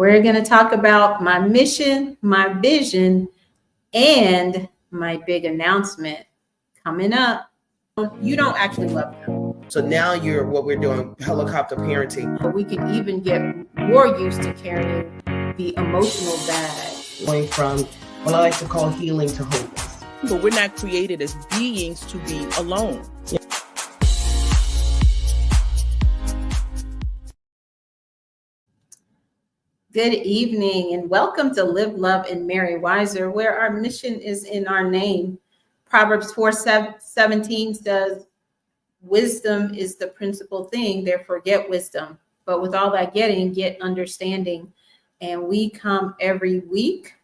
We're going to talk about my mission, my vision, and my big announcement coming up. You don't actually love them. So now you're what we're doing, helicopter parenting. But we can even get more used to carrying the emotional bag. Going from what I like to call healing to wholeness. But we're not created as beings to be alone. Good evening and welcome to Live, Love, and Marry Wiser, where our mission is in our name. Proverbs 4:17 says, wisdom is the principal thing, therefore get wisdom. But with all that getting, get understanding. And we come every week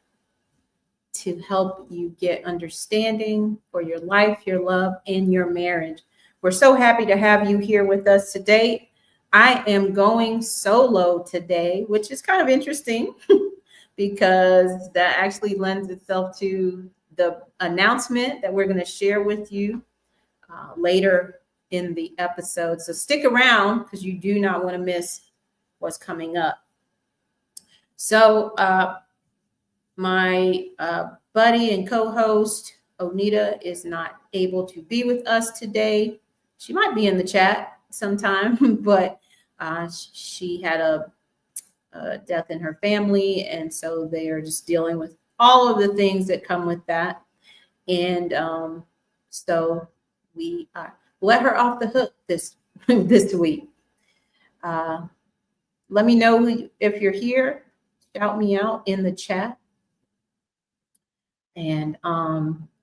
to help you get understanding for your life, your love, and your marriage. We're so happy to have you here with us today. I am going solo today, which is kind of interesting because that actually lends itself to the announcement that we're going to share with you later in the episode. So stick around because you do not want to miss what's coming up. So my buddy and co-host Onita is not able to be with us today. She might be in the chat sometime, but she had a death in her family, and so they are just dealing with all of the things that come with that. And so we let her off the hook this week. Let me know if you're here. Shout me out in the chat. And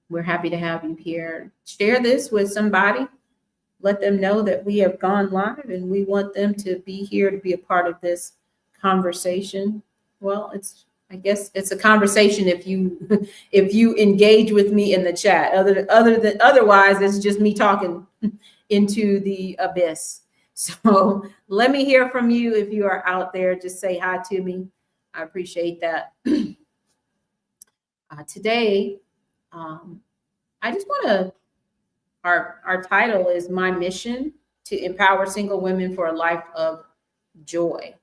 we're happy to have you here. Share this with somebody. Let them know that we have gone live and we want them to be here to be a part of this conversation. Well, I guess it's a conversation if you engage with me in the chat. Otherwise, it's just me talking into the abyss. So let me hear from you. If you are out there, just say hi to me. I appreciate that. Today, I just want to, our title is My Mission to Empower Single Women for a Life of Joy.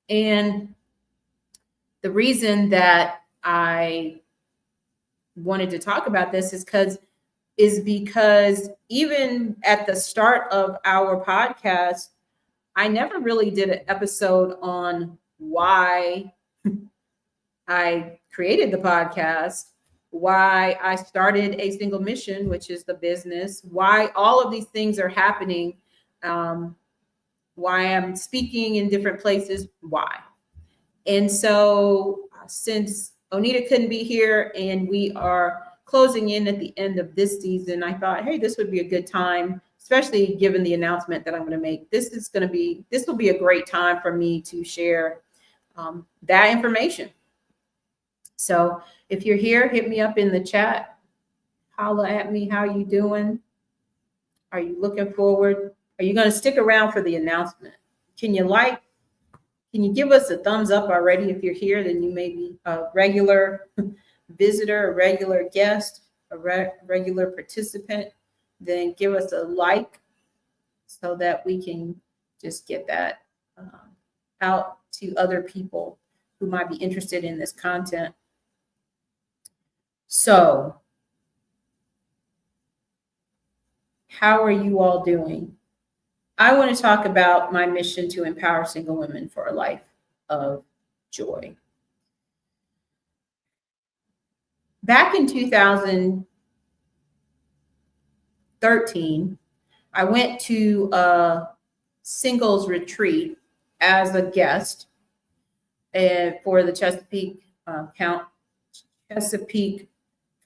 And the reason that I wanted to talk about this is because even at the start of our podcast, I never really did an episode on why I created the podcast, why I started A Single Mission, which is the business, why all of these things are happening, why I'm speaking in different places, why. And so since Onita couldn't be here and we are closing in at the end of this season, I thought, hey, this would be a good time, especially given the announcement that I'm going to make. This will be a great time for me to share that information. So if you're here, hit me up in the chat. Holla at me. How you doing? Are you looking forward? Are you going to stick around for the announcement? Can you give us a thumbs up already? If you're here, then you may be a regular visitor, a regular guest, a regular participant. Then give us a like so that we can just get that out to other people who might be interested in this content. So, how are you all doing? I want to talk about my mission to empower single women for a life of joy. Back in 2013, I went to a singles retreat as a guest for the Chesapeake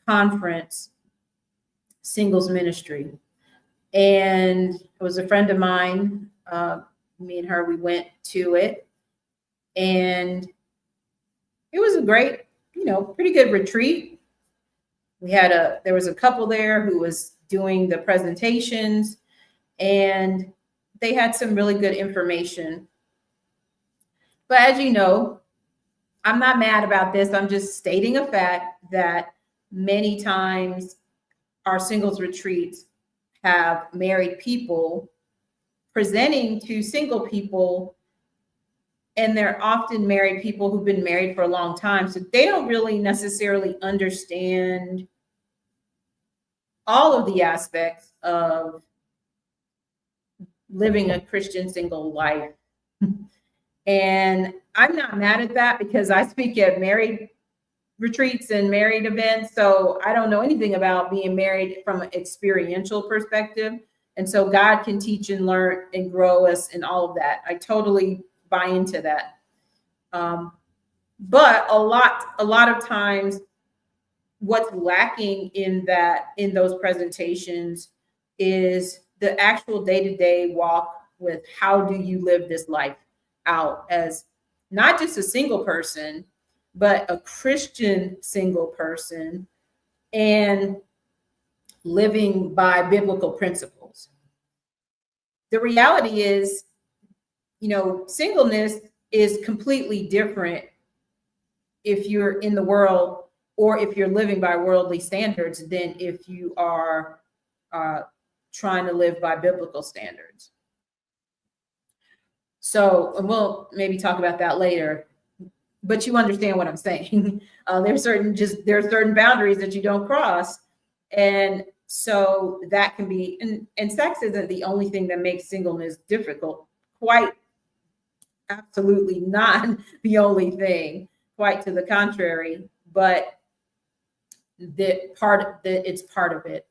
Conference Singles Ministry. And it was a friend of mine, me and her, we went to it. And it was a great, pretty good retreat. There was a couple there who was doing the presentations, and they had some really good information. But as you know, I'm not mad about this. I'm just stating a fact that many times our singles retreats have married people presenting to single people And they're often married people who've been married for a long time. So they don't really necessarily understand all of the aspects of living a Christian single life. And I'm not mad at that because I speak at married retreats and married events. So I don't know anything about being married from an experiential perspective. And so God can teach and learn and grow us in all of that. I totally buy into that. But a lot of times what's lacking in those presentations is the actual day-to-day walk with how do you live this life out as not just a single person, but a Christian single person and living by biblical principles. The reality is, singleness is completely different if you're in the world or if you're living by worldly standards than if you are trying to live by biblical standards. So, and we'll maybe talk about that later, but you understand what I'm saying. There are certain boundaries that you don't cross. And so that can be, and sex isn't the only thing that makes singleness difficult. Quite absolutely not the only thing, quite to the contrary, but it's part of it.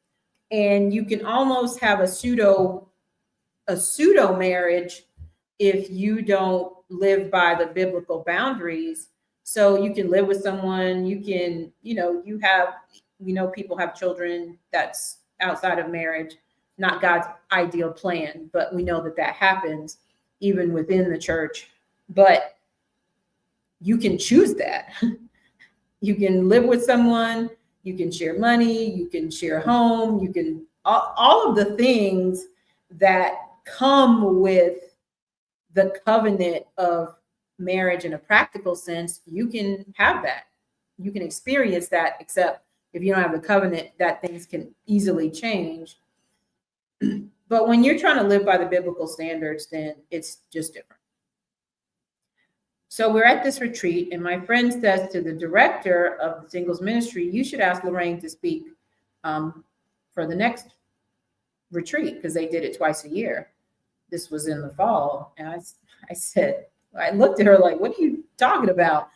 And you can almost have a pseudo marriage if you don't live by the biblical boundaries. So you can live with someone, you can, people have children that's outside of marriage, not God's ideal plan, but we know that happens even within the church. But you can choose that. You can live with someone, you can share money, you can share home, you can, all of the things that come with the covenant of marriage in a practical sense, you can have that. You can experience that, except if you don't have the covenant, that things can easily change. But when you're trying to live by the biblical standards, then it's just different. So we're at this retreat, and my friend says to the director of the singles ministry, you should ask Lorraine to speak for the next retreat, because they did it twice a year. This was in the fall. And I said, I looked at her like, what are you talking about?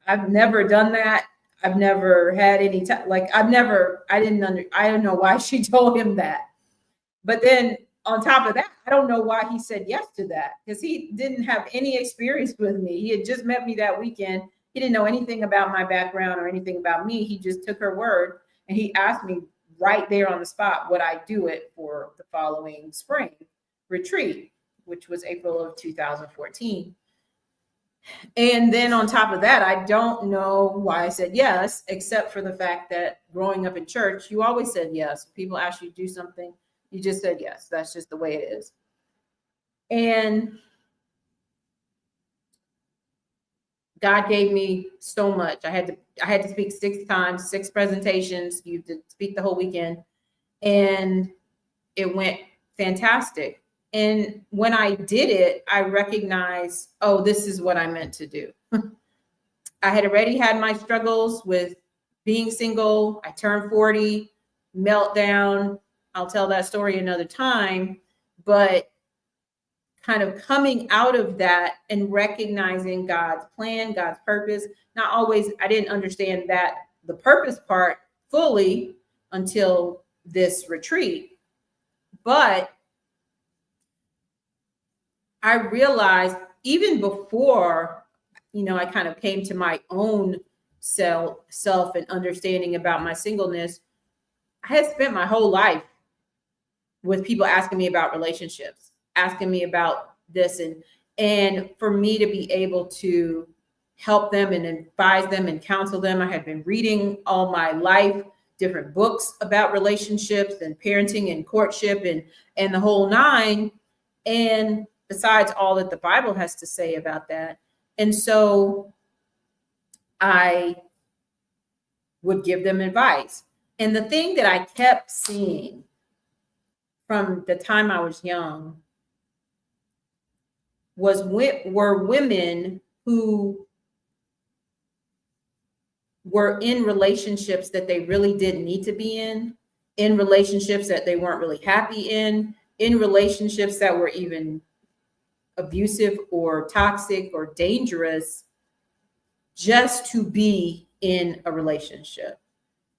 I've never done that. I've never had any time. Like I don't know why she told him that. But then on top of that, I don't know why he said yes to that, because he didn't have any experience with me. He had just met me that weekend. He didn't know anything about my background or anything about me. He just took her word, and he asked me right there on the spot, would I do it for the following spring retreat, which was April of 2014. And then on top of that, I don't know why I said yes, except for the fact that growing up in church, you always said yes. People ask you to do something, you just said yes. That's just the way it is. And God gave me so much. I had to speak 6 times, 6 presentations. You had to speak the whole weekend, and it went fantastic. And when I did it, I recognized, oh, this is what I meant to do. I had already had my struggles with being single. I turned 40, meltdown. I'll tell that story another time. But kind of coming out of that and recognizing God's plan, God's purpose. Not always, I didn't understand that the purpose part fully until this retreat. But I realized even before, I kind of came to my own self and understanding about my singleness, I had spent my whole life with people asking me about relationships, asking me about this. And for me to be able to help them and advise them and counsel them, I had been reading all my life, different books about relationships and parenting and courtship and the whole nine. And besides all that the Bible has to say about that. And so I would give them advice. And the thing that I kept seeing from the time I was young were women who were in relationships that they really didn't need to be in relationships that they weren't really happy in relationships that were even abusive or toxic or dangerous, just to be in a relationship,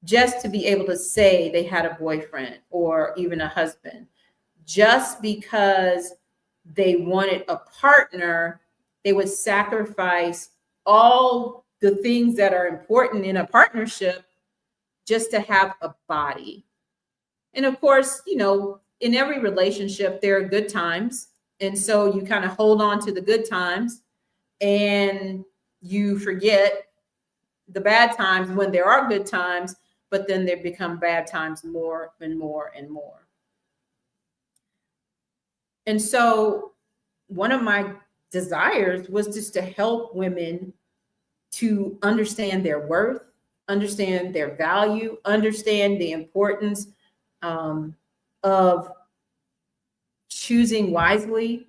just to be able to say they had a boyfriend or even a husband, just because they wanted a partner, they would sacrifice all the things that are important in a partnership just to have a body. And of course, in every relationship, there are good times. And so you kind of hold on to the good times and you forget the bad times when there are good times, but then they become bad times more and more and more. And so one of my desires was just to help women to understand their worth, understand their value, understand the importance of choosing wisely,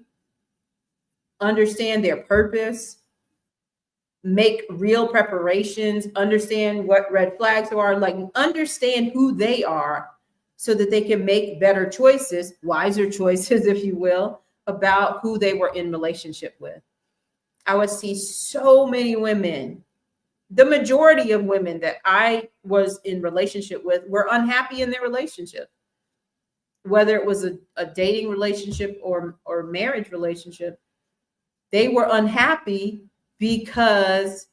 understand their purpose, make real preparations, understand what red flags are, like understand who they are so that they can make better choices, wiser choices, if you will, about who they were in relationship with. I would see so many women, the majority of women that I was in relationship with were unhappy in their relationship, whether it was a dating relationship or marriage relationship. They were unhappy because,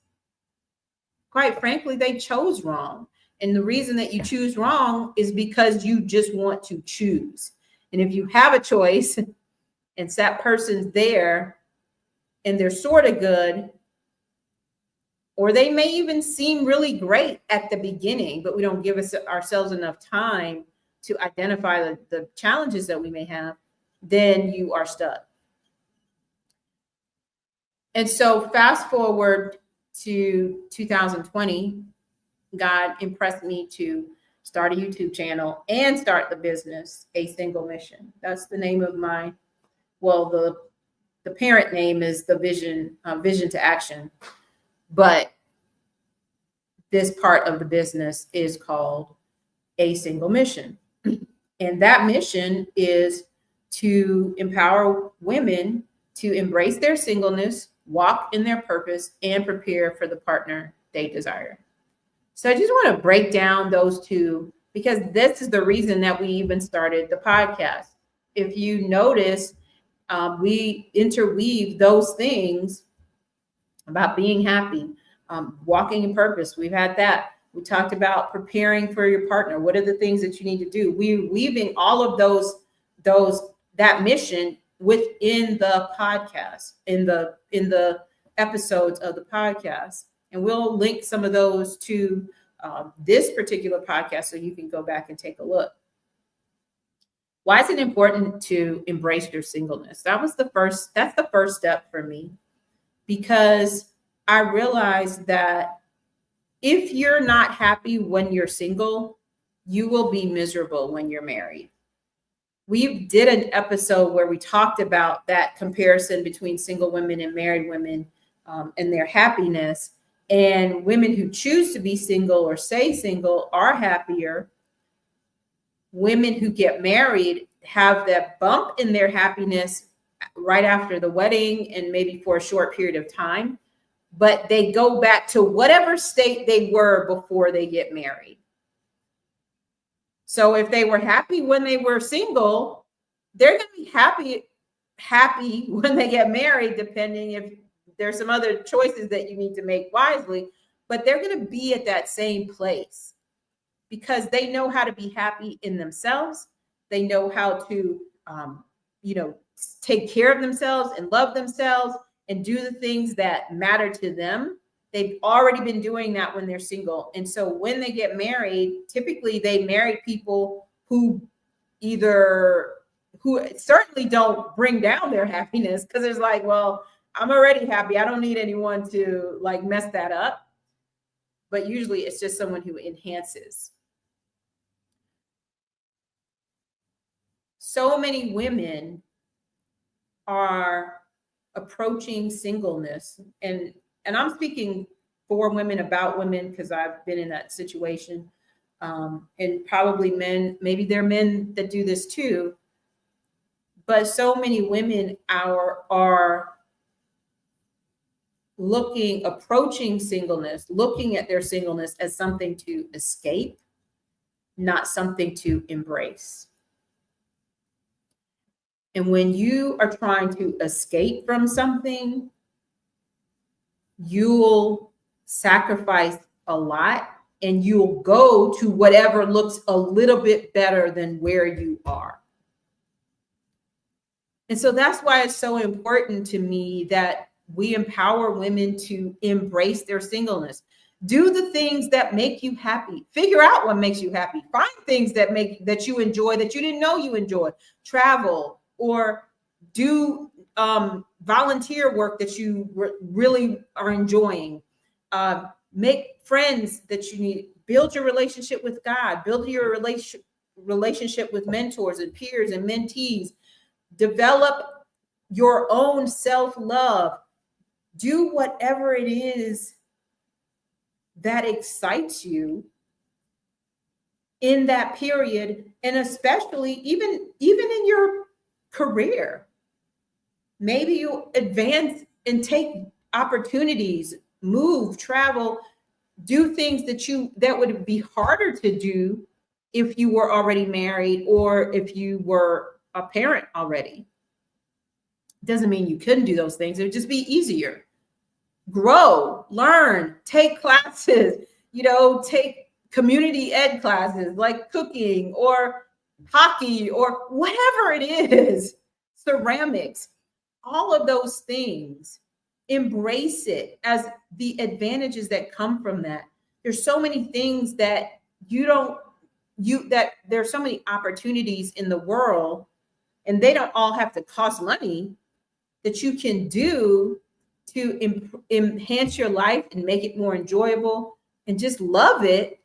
quite frankly, they chose wrong. And the reason that you choose wrong is because you just want to choose. And if you have a choice and that person's there and they're sort of good, or they may even seem really great at the beginning, but we don't give ourselves enough time to identify the challenges that we may have, then you are stuck. And so fast forward to 2020, God impressed me to start a YouTube channel and start the business, A Single Mission. That's the name of the parent name is the Vision to Action. But this part of the business is called A Single Mission. And that mission is to empower women to embrace their singleness, walk in their purpose, and prepare for the partner they desire. So I just want to break down those two because this is the reason that we even started the podcast. If you notice, we interweave those things about being happy, walking in purpose. We've had that. We talked about preparing for your partner. What are the things that you need to do? We're weaving all of that mission within the podcast, in the episodes of the podcast. And we'll link some of those to this particular podcast so you can go back and take a look. Why is it important to embrace your singleness? That's the first step for me, because I realized that if you're not happy when you're single, you will be miserable when you're married. We did an episode where we talked about that comparison between single women and married women and their happiness. And women who choose to be single or stay single are happier. Women who get married have that bump in their happiness right after the wedding and maybe for a short period of time, but they go back to whatever state they were before they get married. So if they were happy when they were single, they're going to be happy when they get married, depending if there's some other choices that you need to make wisely, but they're going to be at that same place because they know how to be happy in themselves. They know how to, take care of themselves and love themselves and do the things that matter to them. They've already been doing that when they're single. And so when they get married, typically they marry people who certainly don't bring down their happiness, because it's like, well, I'm already happy. I don't need anyone to like mess that up. But usually it's just someone who enhances. So many women are approaching singleness, and I'm speaking for women, about women, because I've been in that situation, and probably men, maybe there are men that do this too, but so many women are approaching singleness, looking at their singleness as something to escape, not something to embrace. And when you are trying to escape from something, you'll sacrifice a lot, and you'll go to whatever looks a little bit better than where you are. And so that's why it's so important to me that we empower women to embrace their singleness. Do the things that make you happy. Figure out what makes you happy. Find things that you enjoy that you didn't know you enjoyed. Travel, or do volunteer work that you really are enjoying. Make friends that you need. Build your relationship with God. Build your relationship with mentors and peers and mentees. Develop your own self-love. Do whatever it is that excites you in that period, and especially even in your career. Maybe you advance and take opportunities, move, travel, do things that would be harder to do if you were already married or if you were a parent already. Doesn't mean you couldn't do those things. It would just be easier. Grow, learn, take classes, take community ed classes like cooking or hockey or whatever it is, ceramics, all of those things. Embrace it as the advantages that come from that. There's so many things that there's so many opportunities in the world, and they don't all have to cost money, that you can do to enhance your life and make it more enjoyable and just love it,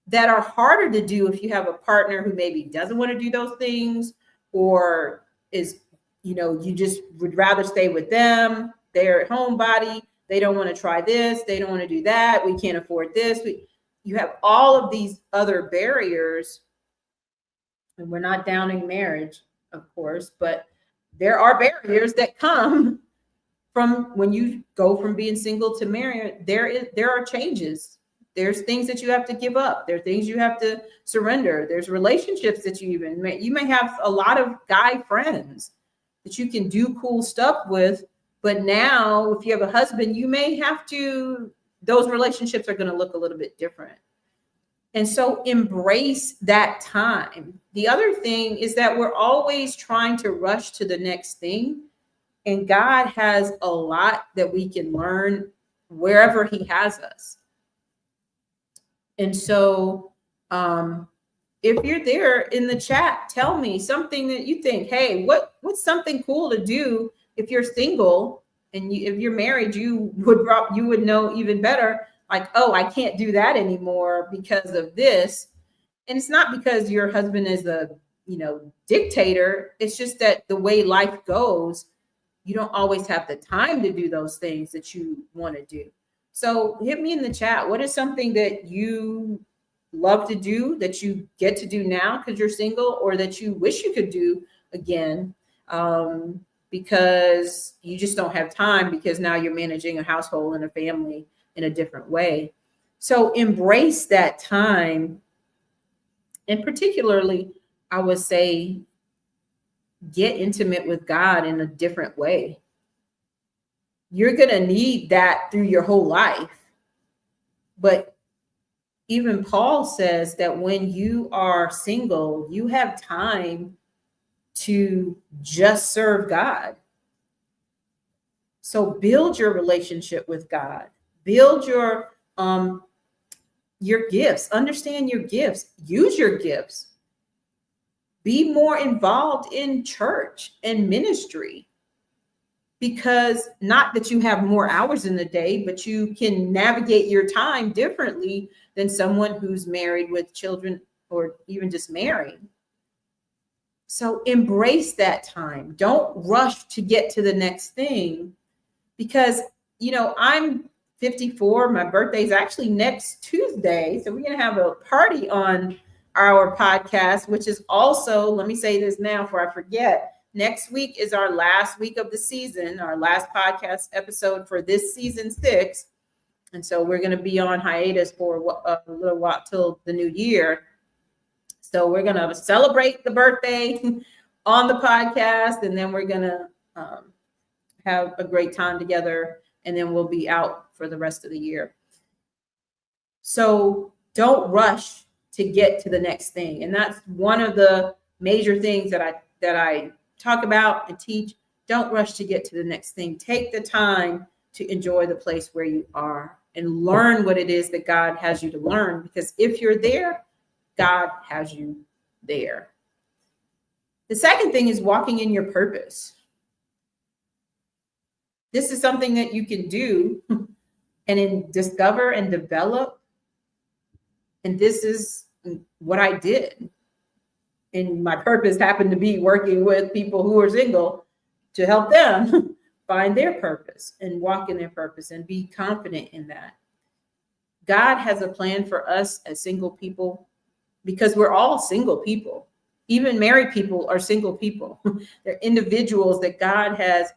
that are harder to do if you have a partner who maybe doesn't want to do those things, or is, you just would rather stay with them. They're a homebody. They don't want to try this. They don't want to do that. We can't afford this. You have all of these other barriers, and we're not downing marriage, of course, but there are barriers that come from when you go from being single to married. There are changes. There's things that you have to give up. There are things you have to surrender. There's relationships that you may have a lot of guy friends that you can do cool stuff with. But now if you have a husband, you may have to, those relationships are going to look a little bit different. And so embrace that time. The other thing is that we're always trying to rush to the next thing. And God has a lot that we can learn wherever he has us. And so if you're there in the chat, tell me something that you think, hey, what's something cool to do if you're single, and if you're married, you would know even better. Like, oh, I can't do that anymore because of this. And it's not because your husband is a, dictator. It's just that the way life goes, you don't always have the time to do those things that you want to do. So hit me in the chat. What is something that you love to do, that you get to do now because you're single, or that you wish you could do again because you just don't have time because now you're managing a household and a family in a different way? So embrace that time. And particularly, I would say, get intimate with God in a different way. You're going to need that through your whole life. But even Paul says that when you are single, you have time to just serve God. So build your relationship with God. Build your gifts. Understand your gifts. Use your gifts. Be more involved in church and ministry, because not that you have more hours in the day, but you can navigate your time differently than someone who's married with children or even just married. So embrace that time. Don't rush to get to the next thing, because, I'm 54. My birthday is actually next Tuesday. So we're going to have a party on our podcast, which is also, let me say this now before I forget. Next week is our last week of the season, our last podcast episode for this season 6. And so we're going to be on hiatus for a little while till the new year. So we're going to celebrate the birthday on the podcast, and then we're going to have a great time together, and then we'll be out for the rest of the year. So don't rush to get to the next thing. And that's one of the major things that I talk about and teach. Don't rush to get to the next thing. Take the time to enjoy the place where you are and learn what it is that God has you to learn, because if you're there, God has you there. The second thing is walking in your purpose. This is something that you can do and discover and develop. And this is what I did. And my purpose happened to be working with people who are single to help them find their purpose and walk in their purpose and be confident in that. God has a plan for us as single people, because we're all single people. Even married people are single people. They're individuals that God has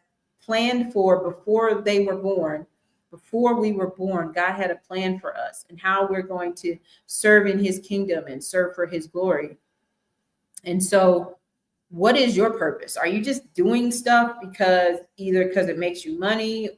planned for before they were born. Before we were born, God had a plan for us and how we're going to serve in his kingdom and serve for his glory. And so what is your purpose? Are you just doing stuff because it makes you money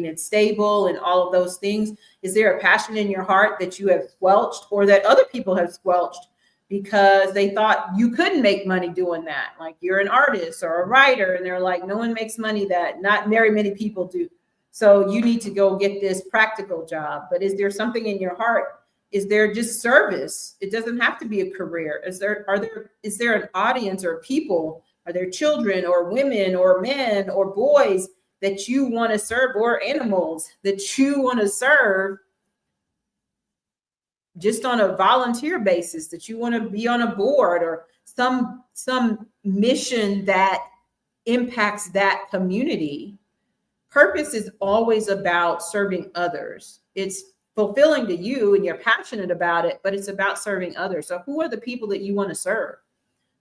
it's stable and all of those things? Is there a passion in your heart that you have squelched, or that other people have squelched because they thought you couldn't make money doing that? Like, you're an artist or a writer, and they're like, no one makes money that, not very many people do. So you need to go get this practical job. But is there something in your heart? Is there just service? It doesn't have to be a career. Is there an audience or people? Are there children or women or men or boys that you want to serve, or animals that you want to serve just on a volunteer basis, that you want to be on a board, or some mission that impacts that community? Purpose is always about serving others. It's fulfilling to you and you're passionate about it, but it's about serving others. So who are the people that you want to serve?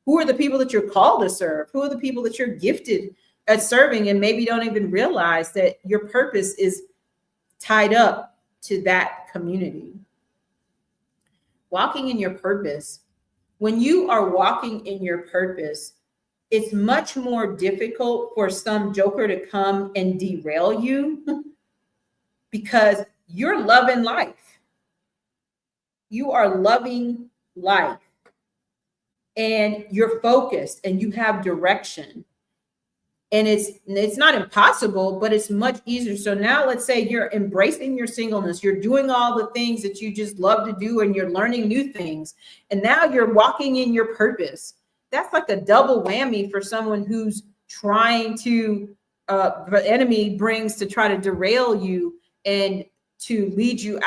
Who are the people that you're called to serve? Who are the people that you're gifted at serving, and maybe don't even realize that your purpose is tied up to that community? Walking in your purpose. When you are walking in your purpose, it's much more difficult for some joker to come and derail you because you're loving life. You are loving life, and you're focused and you have direction. And it's not impossible, but it's much easier. So now let's say you're embracing your singleness. You're doing all the things that you just love to do, and you're learning new things. And now you're walking in your purpose. That's like a double whammy for someone who's trying to, the enemy brings to try to derail you and to lead you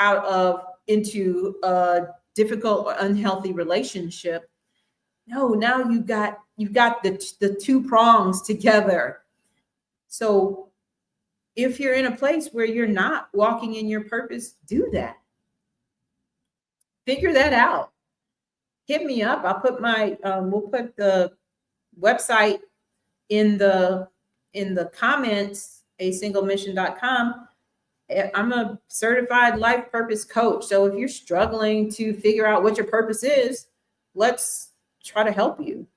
into a difficult or unhealthy relationship. No, now you've got the two prongs together. So if you're in a place where you're not walking in your purpose, do that. Figure that out. Hit me up. I'll put we'll put the website in the comments, asinglemission.com. I'm a certified life purpose coach. So if you're struggling to figure out what your purpose is, let's try to help you.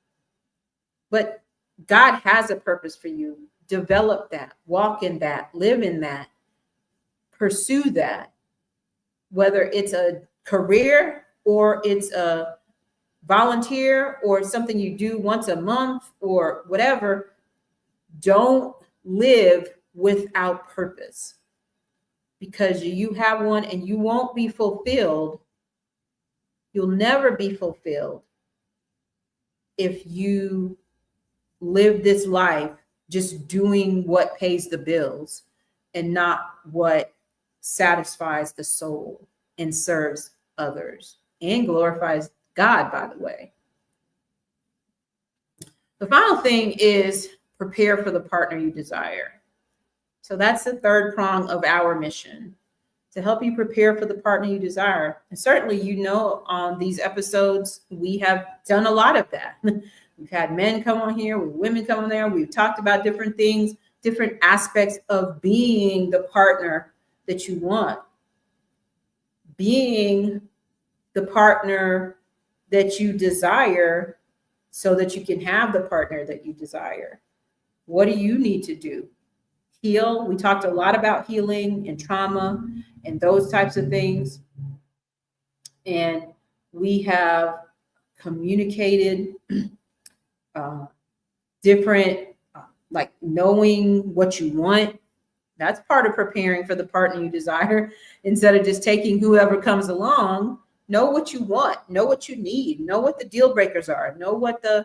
But God has a purpose for you. Develop that, walk in that, live in that, pursue that. Whether it's a career or it's a volunteer or something you do once a month or whatever, don't live without purpose, because you have one and you won't be fulfilled. You'll never be fulfilled if you live this life just doing what pays the bills and not what satisfies the soul and serves others and glorifies God, by the way. The final thing is prepare for the partner you desire. So that's the third prong of our mission, to help you prepare for the partner you desire. And certainly, on these episodes, we have done a lot of that. We've had men come on here, women come on there. We've talked about different things, different aspects of being the partner that you want, being the partner that you desire so that you can have the partner that you desire. What do you need to do? Heal. We talked a lot about healing and trauma and those types of things. And we have communicated different, like knowing what you want. That's part of preparing for the partner you desire. Instead of just taking whoever comes along, know what you want, know what you need, know what the deal breakers are, know what the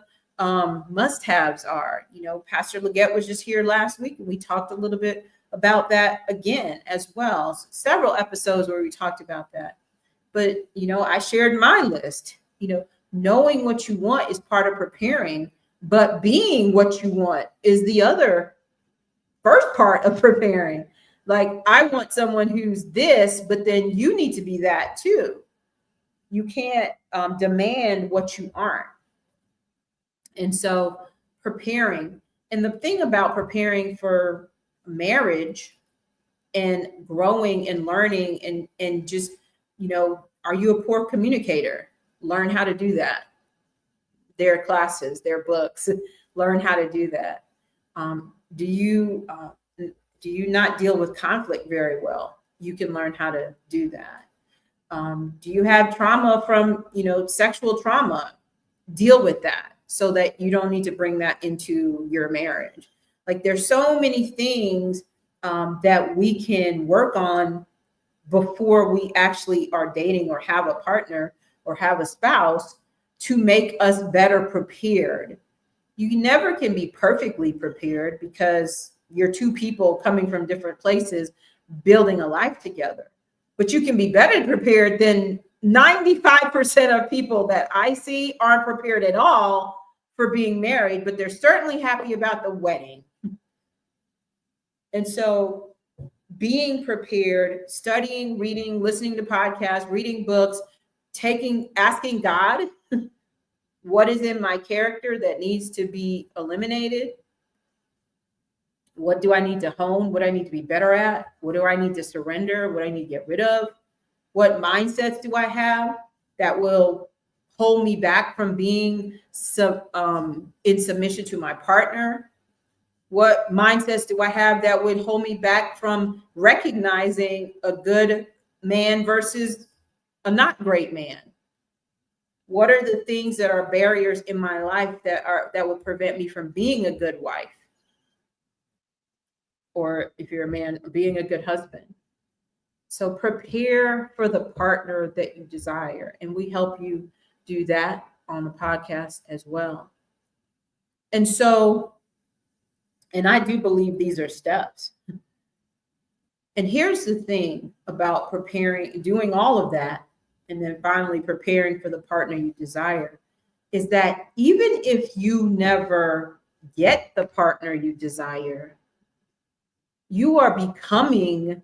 must-haves are. Pastor Leggett was just here last week, and we talked a little bit about that again as well. So several episodes where we talked about that. But, I shared my list. Knowing what you want is part of preparing, but being what you want is the other first part of preparing. Like, I want someone who's this, but then you need to be that too. You can't demand what you aren't. And so preparing, and the thing about preparing for marriage and growing and learning and just, are you a poor communicator? Learn how to do that. There are classes, there are books, learn how to do that. Do you not deal with conflict very well? You can learn how to do that. Do you have trauma from, sexual trauma? Deal with that so that you don't need to bring that into your marriage. Like, there's so many things that we can work on before we actually are dating or have a partner or have a spouse to make us better prepared. You never can be perfectly prepared because you're two people coming from different places building a life together. But you can be better prepared than 95% of people that I see aren't prepared at all for being married, but they're certainly happy about the wedding. And so being prepared, studying, reading, listening to podcasts, reading books, asking God, what is in my character that needs to be eliminated? What do I need to hone? What do I need to be better at? What do I need to surrender? What do I need to get rid of? What mindsets do I have that will hold me back from being in submission to my partner? What mindsets do I have that would hold me back from recognizing a good man versus a not great man? What are the things that are barriers in my life that would prevent me from being a good wife? Or if you're a man, being a good husband. So prepare for the partner that you desire. And we help you do that on the podcast as well. And I do believe these are steps. And here's the thing about preparing, doing all of that, and then finally preparing for the partner you desire, is that even if you never get the partner you desire, you are becoming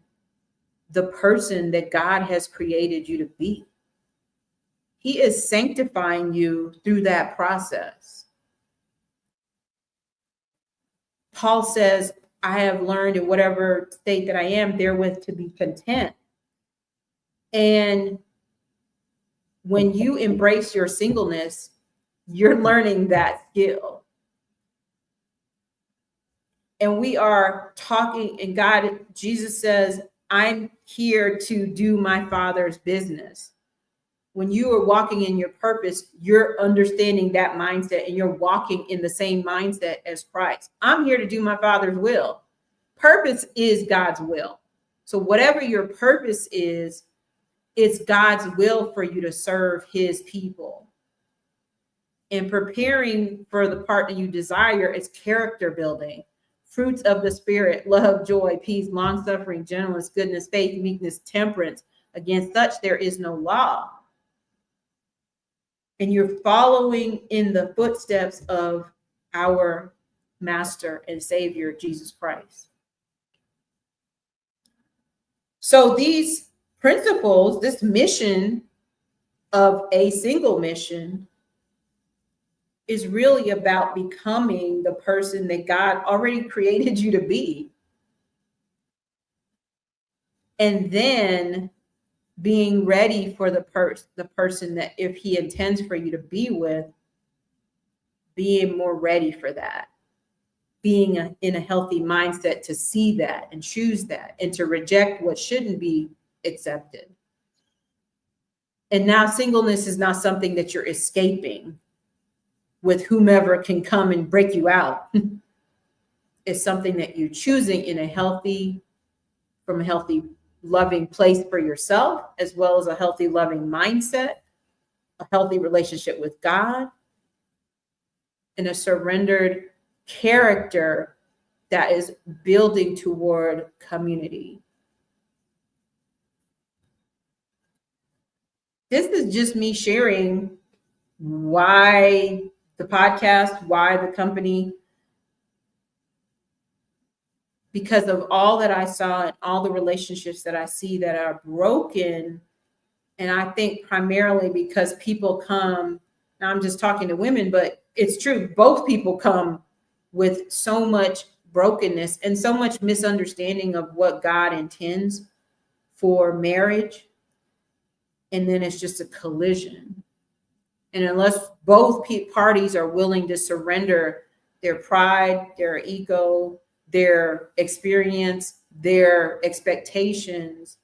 the person that God has created you to be. He is sanctifying you through that process. Paul says, I have learned in whatever state that I am therewith to be content. And when you embrace your singleness, you're learning that skill. And we are talking, and Jesus says, I'm here to do my Father's business. When you are walking in your purpose, you're understanding that mindset and you're walking in the same mindset as Christ. I'm here to do my Father's will. Purpose is God's will. So whatever your purpose is, it's God's will for you to serve his people. And preparing for the partner you desire is character building. Fruits of the Spirit, love, joy, peace, long-suffering, gentleness, goodness, faith, meekness, temperance. Against such there is no law. And you're following in the footsteps of our Master and Savior, Jesus Christ. So these principles, this mission of a single mission, is really about becoming the person that God already created you to be. And then being ready for the person that if he intends for you to be with, being more ready for that, being in a healthy mindset to see that and choose that and to reject what shouldn't be accepted. And now singleness is not something that you're escaping with whomever can come and break you out. It's something that you're choosing in a healthy, from a healthy, loving place for yourself, as well as a healthy, loving mindset, a healthy relationship with God, and a surrendered character that is building toward community. This is just me sharing why the podcast, why the company, because of all that I saw and all the relationships that I see that are broken. And I think primarily because people come, now I'm just talking to women, but it's true, both people come with so much brokenness and so much misunderstanding of what God intends for marriage. And then it's just a collision. And unless both parties are willing to surrender their pride, their ego, their experience, their expectations,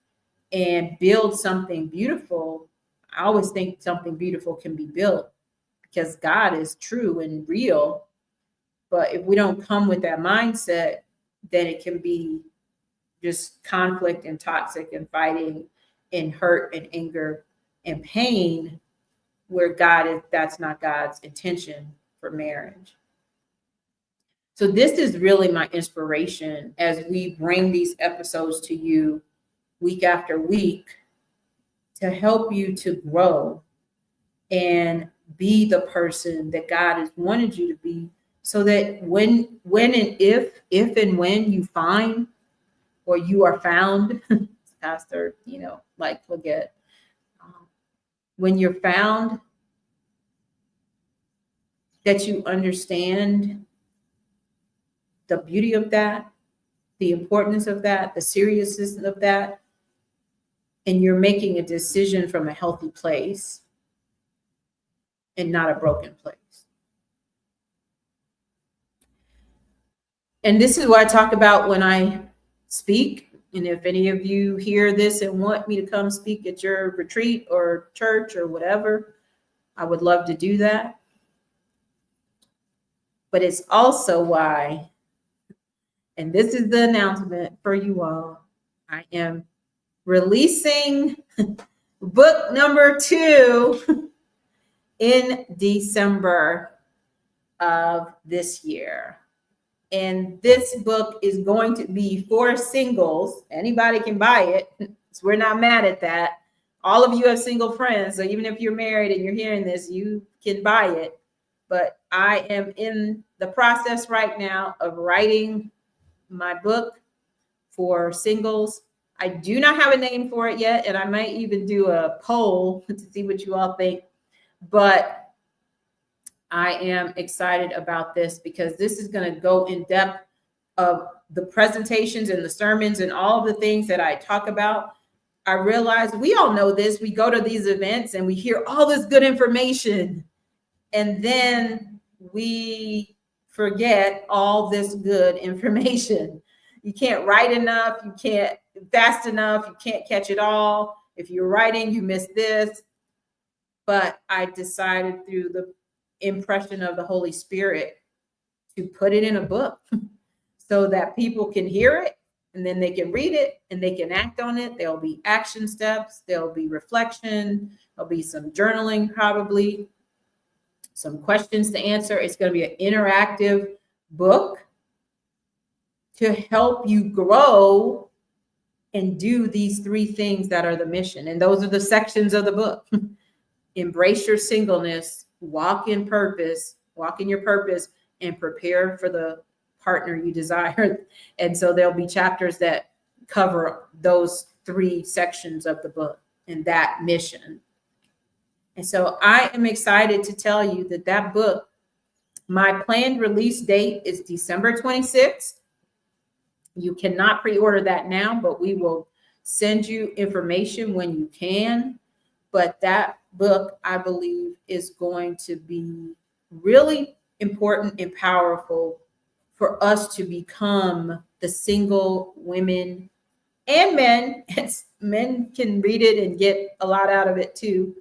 and build something beautiful, I always think something beautiful can be built because God is true and real. But if we don't come with that mindset, then it can be just conflict and toxic and fighting and hurt and anger and pain, where that's not God's intention for marriage. So this is really my inspiration as we bring these episodes to you week after week to help you to grow and be the person that God has wanted you to be, so that when and if and when you find or you are found, Pastor, forget, when you're found, that you understand the beauty of that, the importance of that, the seriousness of that, and you're making a decision from a healthy place and not a broken place. And this is what I talk about when I speak. And if any of you hear this and want me to come speak at your retreat or church or whatever, I would love to do that. But it's also why, and this is the announcement for you all, I am releasing book number 2 in December of this year. And this book is going to be for singles. Anybody can buy it. So we're not mad at that. All of you have single friends. So even if you're married and you're hearing this, you can buy it. But I am in the process right now of writing my book for singles. I do not have a name for it yet, and I might even do a poll to see what you all think. But I am excited about this because this is going to go in depth of the presentations and the sermons and all the things that I talk about. I realize we all know this. We go to these events and we hear all this good information, and then we forget all this good information. You can't write enough. You can't fast enough. You can't catch it all. If you're writing, you miss this. But I decided through the impression of the Holy Spirit to put it in a book so that people can hear it and then they can read it and they can act on it. There'll be action steps. There'll be reflection. There'll be some journaling, probably some questions to answer. It's going to be an interactive book to help you grow and do these 3 things that are the mission. And those are the sections of the book. Embrace your singleness, walk in purpose, walk in your purpose, and prepare for the partner you desire. And so there'll be chapters that cover those 3 sections of the book and that mission. And so I am excited to tell you that that book, my planned release date is December 26th. You cannot pre-order that now, but we will send you information when you can. But that book, I believe, is going to be really important and powerful for us to become the single women and men. Men can read it and get a lot out of it too,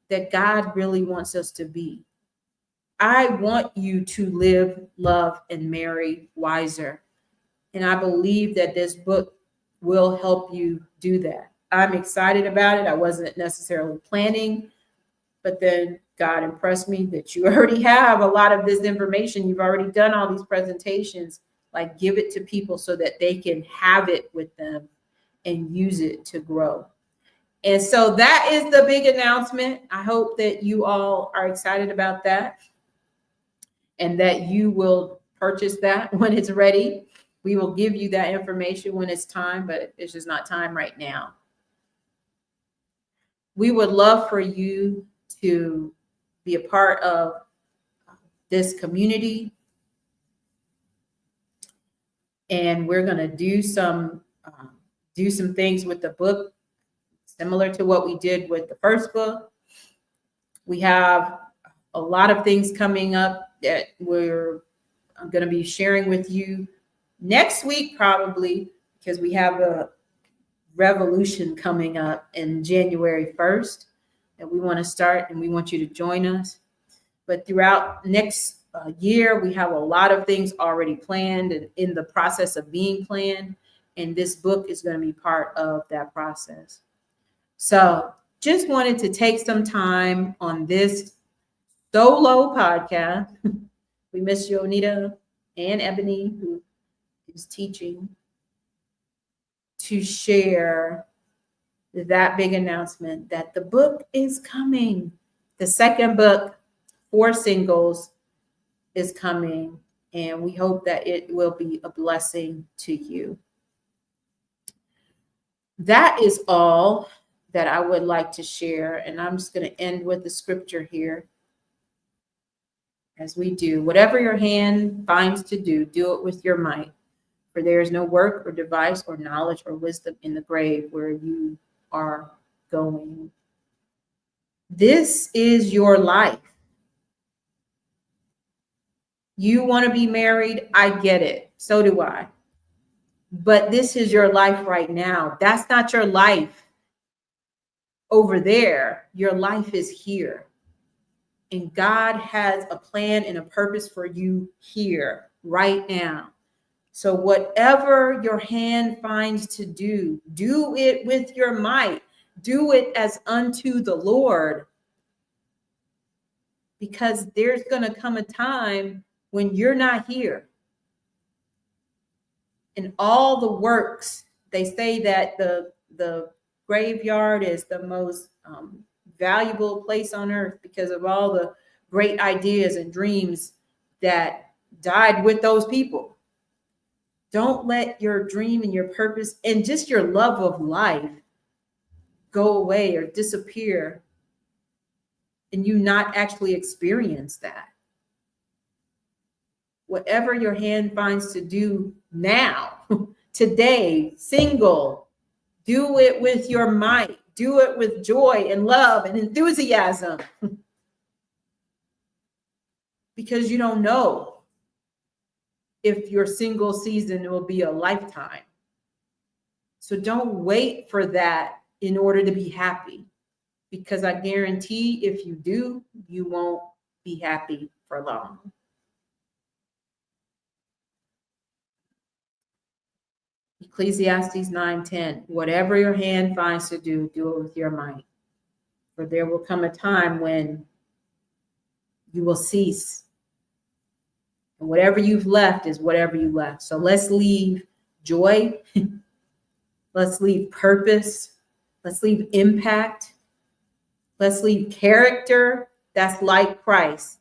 that God really wants us to be. I want you to live, love, and marry wiser. And I believe that this book will help you do that. I'm excited about it. I wasn't necessarily planning, but then God impressed me that you already have a lot of this information. You've already done all these presentations. Like, give it to people so that they can have it with them and use it to grow. And so that is the big announcement. I hope that you all are excited about that and that you will purchase that when it's ready. We will give you that information when it's time, but it's just not time right now. We would love for you to be a part of this community. And we're going to do some things with the book, similar to what we did with the first book. We have a lot of things coming up that I'm going to be sharing with you next week, probably, because we have a revolution coming up in January 1st that we want to start, and we want you to join us. But throughout next year, we have a lot of things already planned and in the process of being planned. And this book is going to be part of that process. So just wanted to take some time on this solo podcast. We miss you, Onita and Ebony, who is teaching, to share that big announcement that the book is coming. The second book for singles is coming, and we hope that it will be a blessing to you. That is all that I would like to share, and I'm just going to end with the scripture here. As we do, whatever your hand finds to do, do it with your might. For there is no work or device or knowledge or wisdom in the grave where you are going. This is your life. You want to be married? I get it. So do I. But this is your life right now. That's not your life over there. Your life is here. And God has a plan and a purpose for you here right now. So whatever your hand finds to do, do it with your might. Do it as unto the Lord. Because there's going to come a time when you're not here. And all the works, they say that the graveyard is the most valuable place on earth because of all the great ideas and dreams that died with those people. Don't let your dream and your purpose and just your love of life go away or disappear and you not actually experience that. Whatever your hand finds to do now, today, single, do it with your might. Do it with joy and love and enthusiasm. Because you don't know if your single season will be a lifetime. So don't wait for that in order to be happy. Because I guarantee if you do, you won't be happy for long. Ecclesiastes 9:10, whatever your hand finds to do, do it with your might. For there will come a time when you will cease. And whatever you've left is whatever you left. So let's leave joy. Let's leave purpose. Let's leave impact. Let's leave character that's like Christ.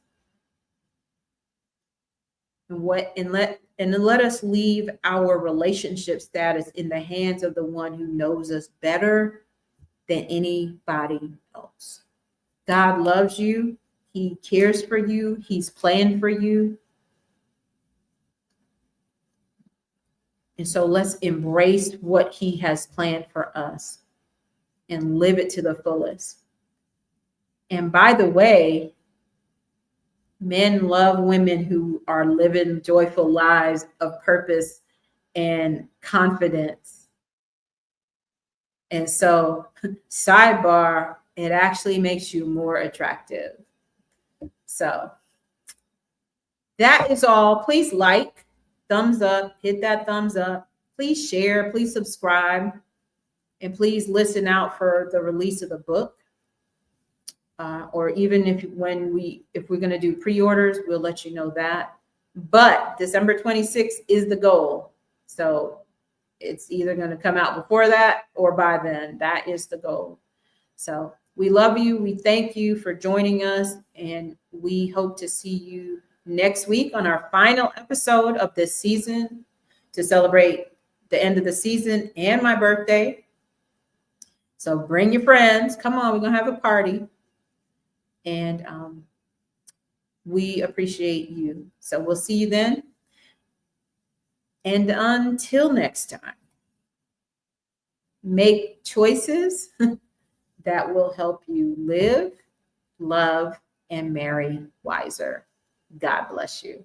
And let us leave our relationship status in the hands of the one who knows us better than anybody else. God loves you. He cares for you. He's planned for you. And so let's embrace what he has planned for us and live it to the fullest. And by the way, men love women who are living joyful lives of purpose and confidence. And so, sidebar, it actually makes you more attractive. So, that is all. Please like, thumbs up, hit that thumbs up. Please share, please subscribe, and please listen out for the release of the book. Or even if we're going to do pre-orders, we'll let you know that. But December 26th is the goal. So it's either going to come out before that or by then. That is the goal. So we love you. We thank you for joining us. And we hope to see you next week on our final episode of this season to celebrate the end of the season and my birthday. So bring your friends. Come on, we're going to have a party. And we appreciate you. So we'll see you then. And until next time, make choices that will help you live, love, and marry wiser. God bless you.